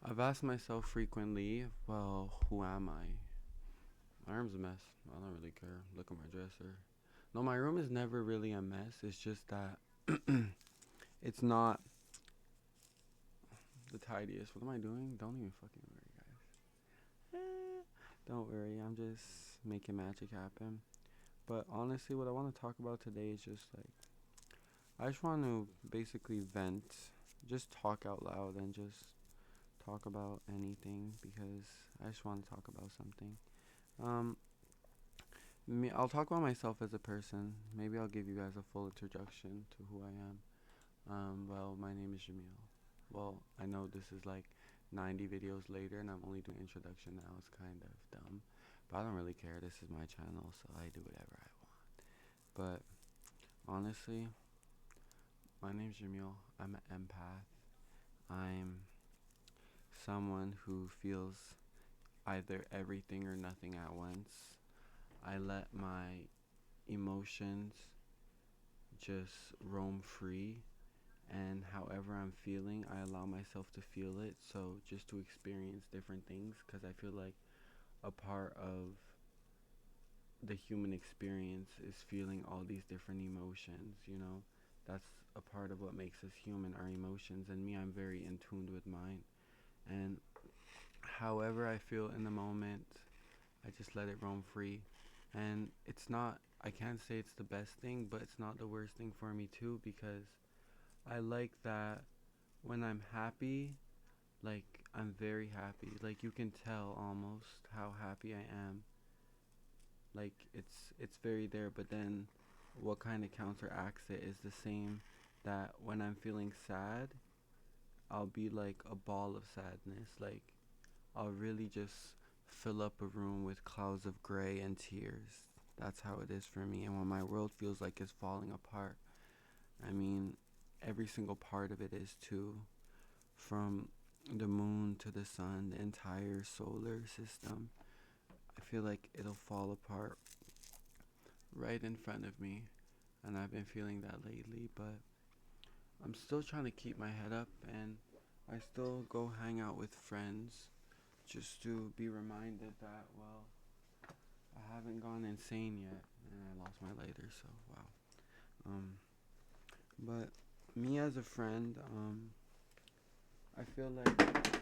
I've asked myself frequently, well, who am I? My room's a mess. I don't really care. Look at my dresser. No, my room is never really a mess. It's just that it's not the tidiest. What am I doing? Don't even fucking worry, guys. Don't worry. I'm just making magic happen. But honestly, what I want to talk about today is just like, I just want to basically vent, just talk out loud and just talk about anything because I just want to talk about something. Um, I'll talk about myself as a person. Maybe I'll give you guys a full introduction to who I am. Well, my name is Jameel. Well, I know this is like 90 videos later and I'm only doing introduction now. It's kind of dumb. But I don't really care. This is my channel, so I do whatever I want. But honestly, my name's Jameel. I'm an empath. I'm someone who feels either everything or nothing at once. I let my emotions just roam free, and however I'm feeling, I allow myself to feel it. So just to experience different things, because I feel like a part of the human experience is feeling all these different emotions. That's a part of what makes us human, our emotions. And me, I'm very in tune with mine. And however I feel in the moment, I just let it roam free. And it's not, I can't say it's the best thing, but it's not the worst thing for me too, because I like that when I'm happy, like I'm very happy. Like you can tell almost how happy I am. Like it's very there, but then what kind of counteracts it is the same that when I'm feeling sad, I'll be like a ball of sadness. Like I'll really just fill up a room with clouds of gray and tears. That's how it is for me. And when my world feels like it's falling apart, I mean, every single part of it is too. From the moon to the sun, the entire solar system, I feel like it'll fall apart right in front of me. And I've been feeling that lately, but I'm still trying to keep my head up and I still go hang out with friends just to be reminded that, well, I haven't gone insane yet. And I lost my lighter, so wow. Um, but me as a friend, I feel like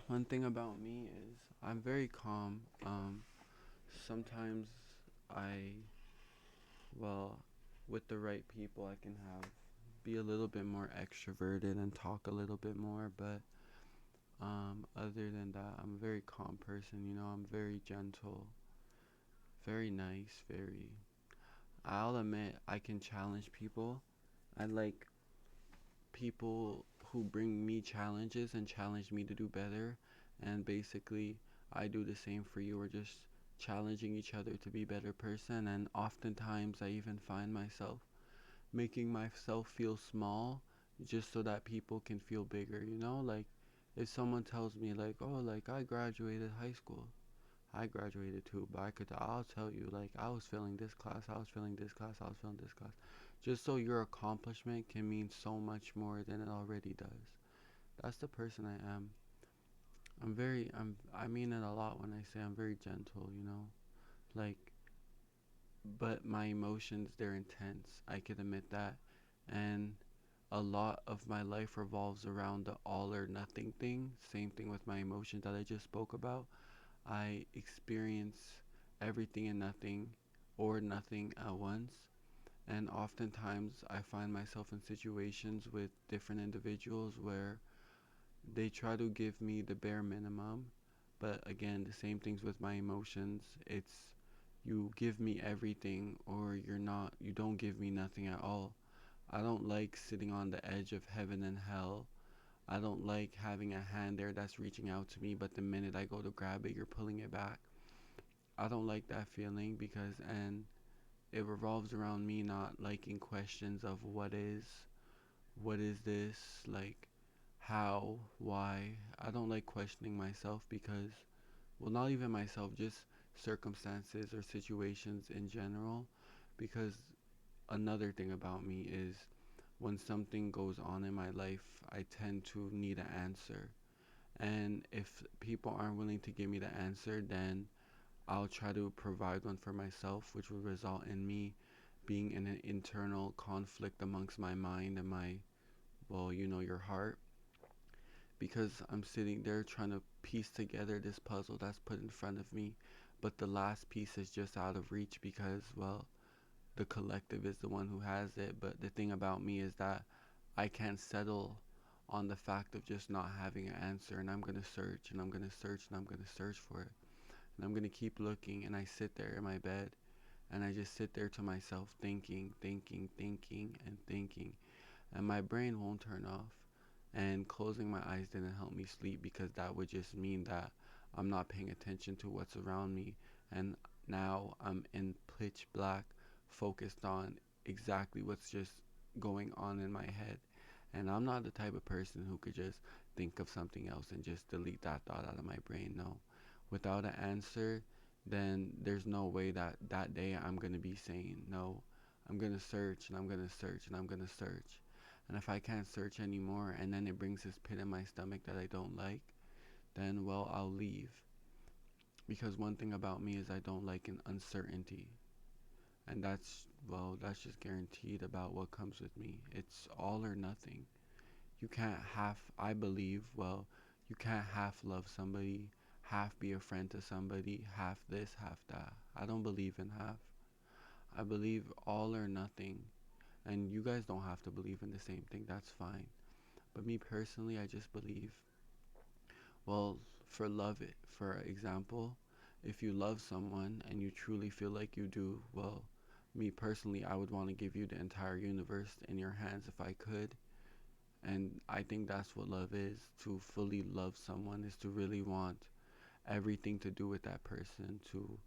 one thing about me is I'm very calm. Sometimes I, well, with the right people, I can be a little bit more extroverted and talk a little bit more. But other than that, I'm a very calm person. I'm very gentle, very nice, very. I'll admit I can challenge people. I like people who bring me challenges and challenge me to do better. And basically, I do the same for you. We're just challenging each other to be a better person. And oftentimes, I even find myself making myself feel small just so that people can feel bigger. Like if someone tells me, like, oh, like I graduated high school. I graduated too, but I'll tell you, like, I was failing this class, I was failing this class, I was failing this class. Just so your accomplishment can mean so much more than it already does. That's the person I am. I mean it a lot when I say I'm very gentle. Like, but my emotions, they're intense. I can admit that. And a lot of my life revolves around the all or nothing thing. Same thing with my emotions that I just spoke about. I experience everything and nothing or nothing at once. And oftentimes I find myself in situations with different individuals where they try to give me the bare minimum. But again, the same things with my emotions. It's you give me everything or you don't give me nothing at all. I don't like sitting on the edge of heaven and hell. I don't like having a hand there that's reaching out to me, but the minute I go to grab it, you're pulling it back. I don't like that feeling and it revolves around me not liking questions of what is this, like, how, why. I don't like questioning myself because, well, not even myself, just circumstances or situations in general. Because another thing about me is when something goes on in my life, I tend to need an answer. And if people aren't willing to give me the answer, then I'll try to provide one for myself, which will result in me being in an internal conflict amongst my mind and my, well, your heart. Because I'm sitting there trying to piece together this puzzle that's put in front of me, but the last piece is just out of reach because, well, the collective is the one who has it. But the thing about me is that I can't settle on the fact of just not having an answer, and I'm gonna search and I'm gonna search and I'm gonna search for it. And I'm gonna keep looking, and I sit there in my bed and I just sit there to myself thinking, thinking, thinking, and thinking, and my brain won't turn off. And closing my eyes didn't help me sleep because that would just mean that I'm not paying attention to what's around me. And now I'm in pitch black, focused on exactly what's just going on in my head. And I'm not the type of person who could just think of something else and just delete that thought out of my brain. No. Without an answer, then there's no way that that day I'm going to be sane. No. I'm going to search and I'm going to search and I'm going to search. And if I can't search anymore and then it brings this pit in my stomach that I don't like, then, well, I'll leave. Because one thing about me is I don't like an uncertainty. And that's, well, that's just guaranteed about what comes with me. It's all or nothing. You can't half, I believe, well, you can't half love somebody, half be a friend to somebody, half this, half that. I don't believe in half. I believe all or nothing. And you guys don't have to believe in the same thing, that's fine. But me personally, I just believe, well, for love it, for example, if you love someone and you truly feel like you do, well, me personally, I would want to give you the entire universe in your hands if I could. And I think that's what love is. To fully love someone is to really want everything to do with that person, to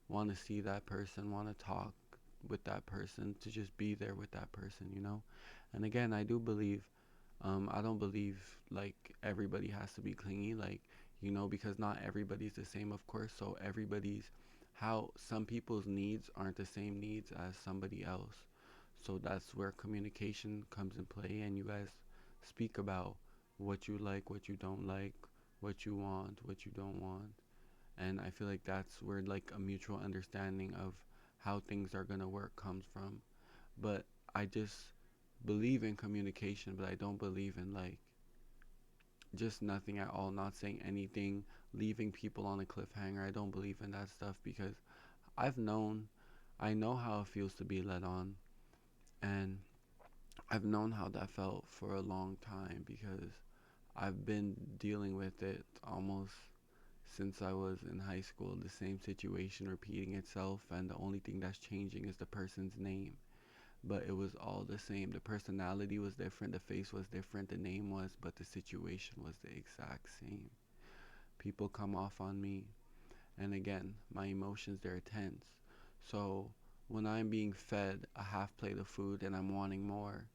want to see that person, want to talk with that person, to just be there with that person. And again, I do believe, I don't believe like everybody has to be clingy, like, because not everybody's the same, of course. So everybody's, how some people's needs aren't the same needs as somebody else. So that's where communication comes in play, and you guys speak about what you like, what you don't like, what you want, what you don't want. And I feel like that's where like a mutual understanding of how things are gonna work comes from. But I just believe in communication, but I don't believe in like just nothing at all, not saying anything, leaving people on a cliffhanger. I don't believe in that stuff because I've known, I know how it feels to be led on, and I've known how that felt for a long time because I've been dealing with it almost since I was in high school. The same situation repeating itself, and the only thing that's changing is the person's name. But it was all the same. The personality was different, the face was different, the name was, but the situation was the exact same. People come off on me, and again, my emotions, they're tense. So when I'm being fed a half plate of food and I'm wanting more,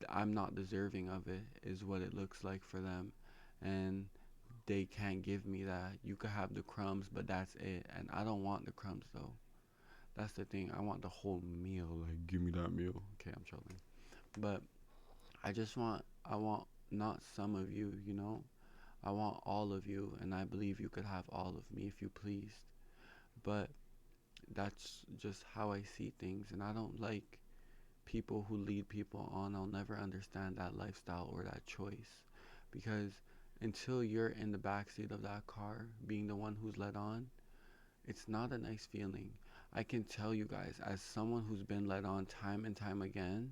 I'm not deserving of it, is what it looks like for them. And they can't give me that. You could have the crumbs, but that's it. And I don't want the crumbs though. That's the thing. I want the whole meal. Like, give me that meal. Okay, I'm trolling. But I want not some of you. I want all of you, and I believe you could have all of me if you pleased. But that's just how I see things, and I don't like people who lead people on. I'll never understand that lifestyle or that choice because until you're in the backseat of that car being the one who's led on, it's not a nice feeling. I can tell you guys, as someone who's been led on time and time again,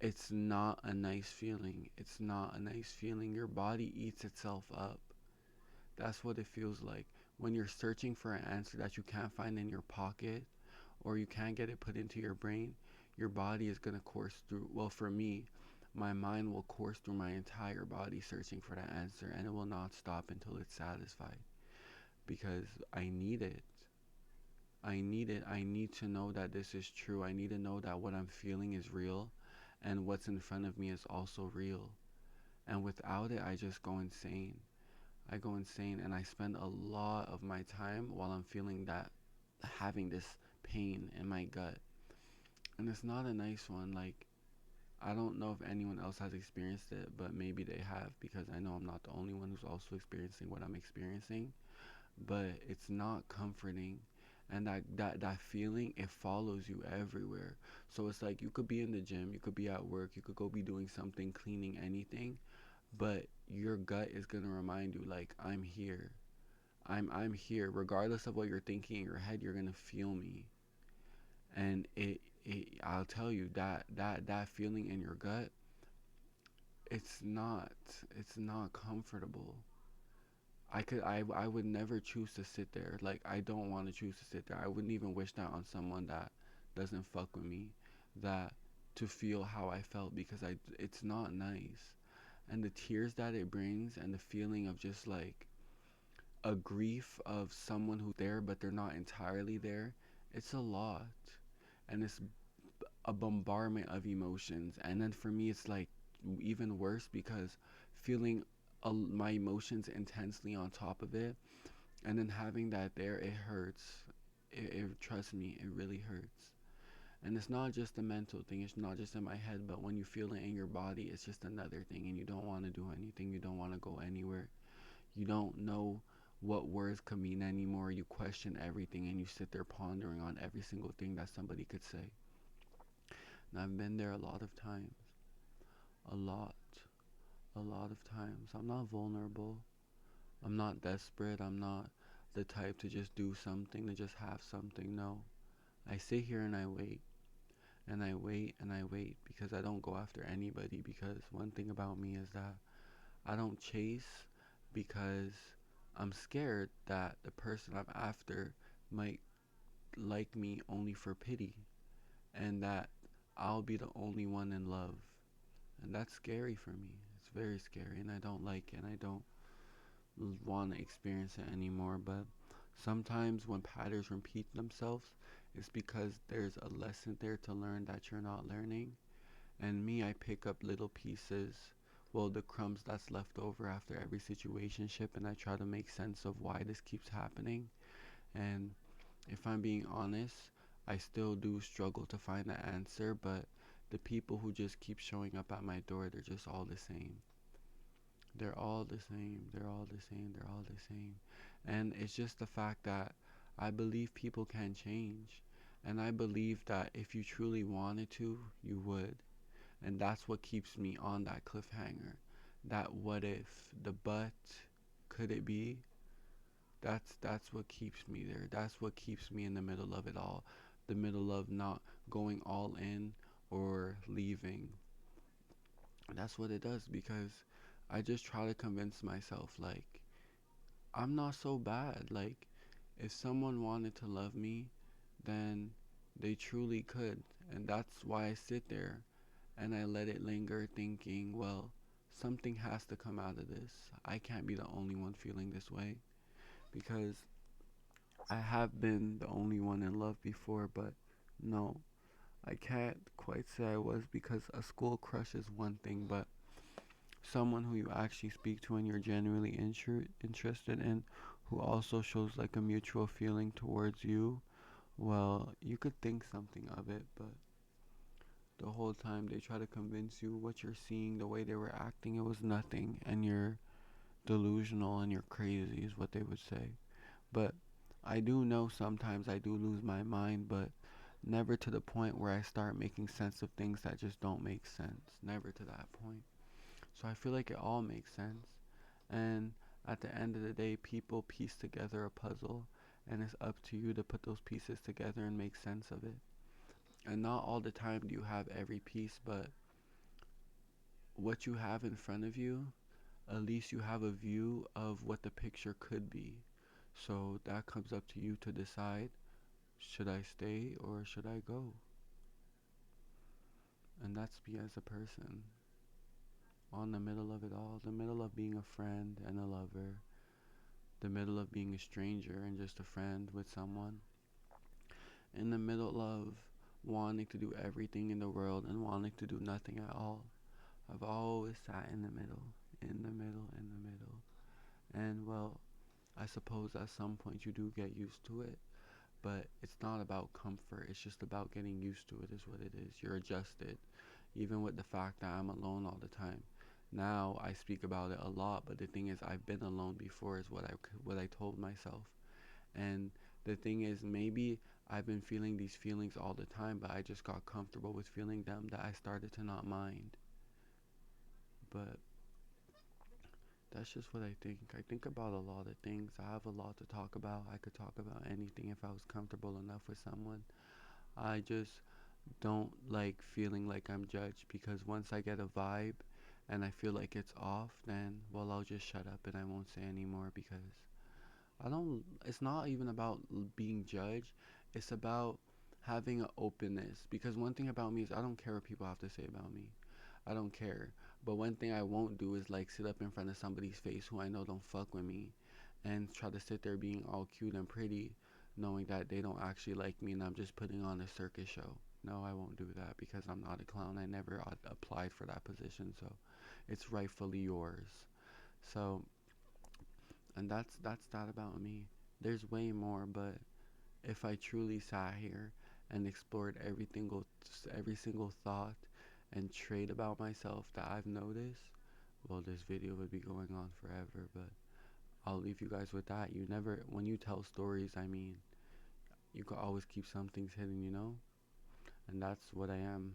it's not a nice feeling. It's not a nice feeling. Your body eats itself up. That's what it feels like when you're searching for an answer that you can't find in your pocket or you can't get it put into your brain. Your body is going to course through. Well, for me, my mind will course through my entire body searching for that answer, and it will not stop until it's satisfied because I need it. I need it. I need to know that this is true. I need to know that what I'm feeling is real and what's in front of me is also real. And without it, I just go insane. I go insane and I spend a lot of my time while I'm feeling that, having this pain in my gut. And it's not a nice one. Like, I don't know if anyone else has experienced it, but maybe they have, because I know I'm not the only one who's also experiencing what I'm experiencing. But it's not comforting, and that feeling, it follows you everywhere. So it's like you could be in the gym, you could be at work, you could go be doing something, cleaning, anything, but your gut is gonna remind you, like, I'm here. I'm here. Regardless of what you're thinking in your head, you're gonna feel me. And I'll tell you that feeling in your gut, it's not it's not comfortable. I would never choose to sit there. Like, I don't want to choose to sit there. I wouldn't even wish that on someone that doesn't fuck with me, that to feel how I felt, because I it's not nice. And the tears that it brings, and the feeling of just like a grief of someone who's there but they're not entirely there, it's a lot. And it's a bombardment of emotions. And then for me, it's like even worse, because feeling my emotions intensely on top of it, and then having that there, it hurts. Trust me, it really hurts. And it's not just a mental thing, it's not just in my head, but when you feel it in your body, it's just another thing, and you don't want to do anything, you don't want to go anywhere. You don't know what words could mean anymore. You question everything, and you sit there pondering on every single thing that somebody could say. And I've been there a lot of times. A lot. A lot of times. I'm not vulnerable. I'm not desperate. I'm not the type to just do something, to just have something. No. I sit here and I wait. And I wait and I wait, because I don't go after anybody. Because one thing about me is that I don't chase, because I'm scared that the person I'm after might like me only for pity, and that I'll be the only one in love. And that's scary for me. It's very scary, and I don't like it, and I don't want to experience it anymore. But sometimes when patterns repeat themselves, it's because there's a lesson there to learn that you're not learning. And me, I pick up little pieces, well, the crumbs that's left over after every situationship, and I try to make sense of why this keeps happening. And if I'm being honest, I still do struggle to find the answer, but the people who just keep showing up at my door, they're just all the same. They're all the same. They're all the same. They're all the same. And it's just the fact that I believe people can change. And I believe that if you truly wanted to, you would. And that's what keeps me on that cliffhanger. That what if, the but, could it be? That's what keeps me there. That's what keeps me in the middle of it all. The middle of not going all in or leaving. That's what it does, because I just try to convince myself, like, I'm not so bad. Like, if someone wanted to love me, then they truly could. And that's why I sit there and I let it linger, thinking, well, something has to come out of this. I can't be the only one feeling this way, because I have been the only one in love before, but no, I can't quite say I was, because a school crush is one thing, but someone who you actually speak to and you're genuinely interested in, who also shows like a mutual feeling towards you, well, you could think something of it, but the whole time they try to convince you what you're seeing, the way they were acting, it was nothing, and you're delusional and you're crazy, is what they would say. But I do know sometimes I do lose my mind, but never to the point where I start making sense of things that just don't make sense. Never to that point. So I feel like it all makes sense. And at the end of the day, people piece together a puzzle, and it's up to you to put those pieces together and make sense of it. And not all the time do you have every piece, but what you have in front of you, at least you have a view of what the picture could be. So that comes up to you to decide, should I stay or should I go? And that's me as a person, on the middle of it all, the middle of being a friend and a lover, the middle of being a stranger and just a friend with someone, in the middle of wanting to do everything in the world and wanting to do nothing at all. I've always sat in the middle, in the middle, in the middle. And well, I suppose at some point you do get used to it, but it's not about comfort. It's just about getting used to it, is what it is. You're adjusted. even with the fact that I'm alone all the time. Now I speak about it a lot, but the thing is, I've been alone before, is what I told myself. And the thing is, maybe I've been feeling these feelings all the time, but I just got comfortable with feeling them that I started to not mind. But that's just what I think. I think about a lot of things. I have a lot to talk about. I could talk about anything if I was comfortable enough with someone. I just don't like feeling like I'm judged, because once I get a vibe and I feel like it's off, then, well, I'll just shut up and I won't say anymore, because I don't, it's not even about being judged. It's about having an openness. Because one thing about me is I don't care what people have to say about me. I don't care. But one thing I won't do is like sit up in front of somebody's face who I know don't fuck with me and try to sit there being all cute and pretty, knowing that they don't actually like me and I'm just putting on a circus show. No, I won't do that, because I'm not a clown. I never applied for that position, so it's rightfully yours. So, and that's that about me. There's way more, but if I truly sat here and explored every single thought and trait about myself that I've noticed, well, this video would be going on forever. But I'll leave you guys with that. You never, when you tell stories, I mean, you can always keep some things hidden, you know? And that's what I am.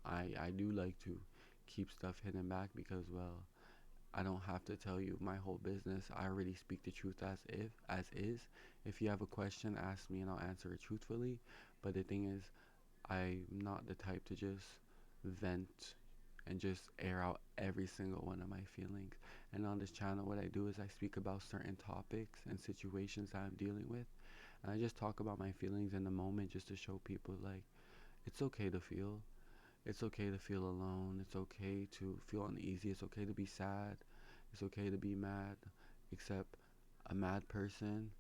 I do like to keep stuff hidden back, because, well, I don't have to tell you my whole business. I already speak the truth as is. If you have a question, ask me and I'll answer it truthfully. But the thing is, I'm not the type to just vent and just air out every single one of my feelings. And on this channel, what I do is I speak about certain topics and situations that I'm dealing with. And I just talk about my feelings in the moment, just to show people, like, it's okay to feel. It's okay to feel alone. It's okay to feel uneasy. It's okay to be sad. It's okay to be mad. Except a mad person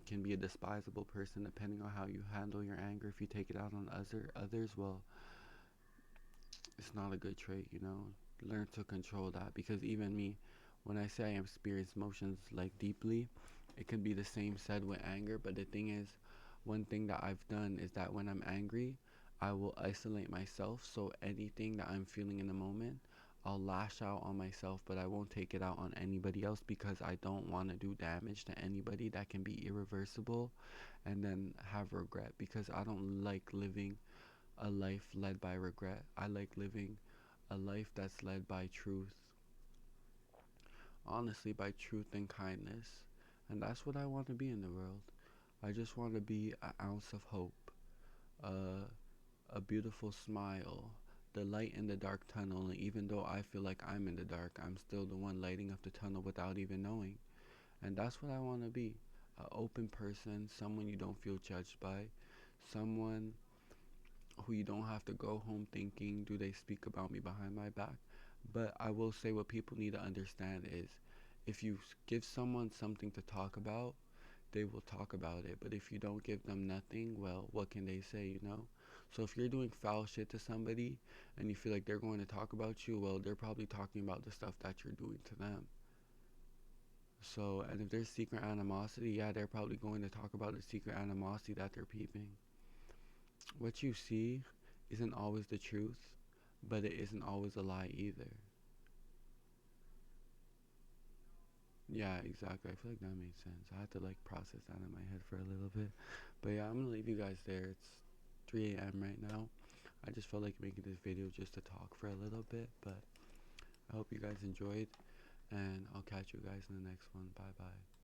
can be a despisable person depending on how you handle your anger. If you take it out on others, well, it's not a good trait, you know. Learn to control that, because even me, when I say I experience emotions like deeply, it can be the same said with anger. But the thing is, one thing that I've done is that when I'm angry, I will isolate myself. So anything that I'm feeling in the moment, I'll lash out on myself, but I won't take it out on anybody else, because I don't want to do damage to anybody that can be irreversible and then have regret, because I don't like living a life led by regret. I like living a life that's led by truth. Honestly, by truth and kindness. And that's what I want to be in the world. I just want to be an ounce of hope, uh, a beautiful smile, the light in the dark tunnel. And even though I feel like I'm in the dark, I'm still the one lighting up the tunnel without even knowing. And that's what I want to be. An open person, someone you don't feel judged by, someone who you don't have to go home thinking, do they speak about me behind my back? But I will say, what people need to understand is, if you give someone something to talk about, they will talk about it. But if you don't give them nothing, well, what can they say, you know? So if you're doing foul shit to somebody and you feel like they're going to talk about you, well, they're probably talking about the stuff that you're doing to them. So, and if there's secret animosity, yeah, they're probably going to talk about the secret animosity that they're peeping. What you see isn't always the truth, but it isn't always a lie either. Yeah, exactly. I feel like that made sense. I had to like process that in my head for a little bit. But yeah, I'm gonna leave you guys there. It's 3 a.m. right now. I just felt like making this video just to talk for a little bit, but I hope you guys enjoyed, and I'll catch you guys in the next one. Bye bye.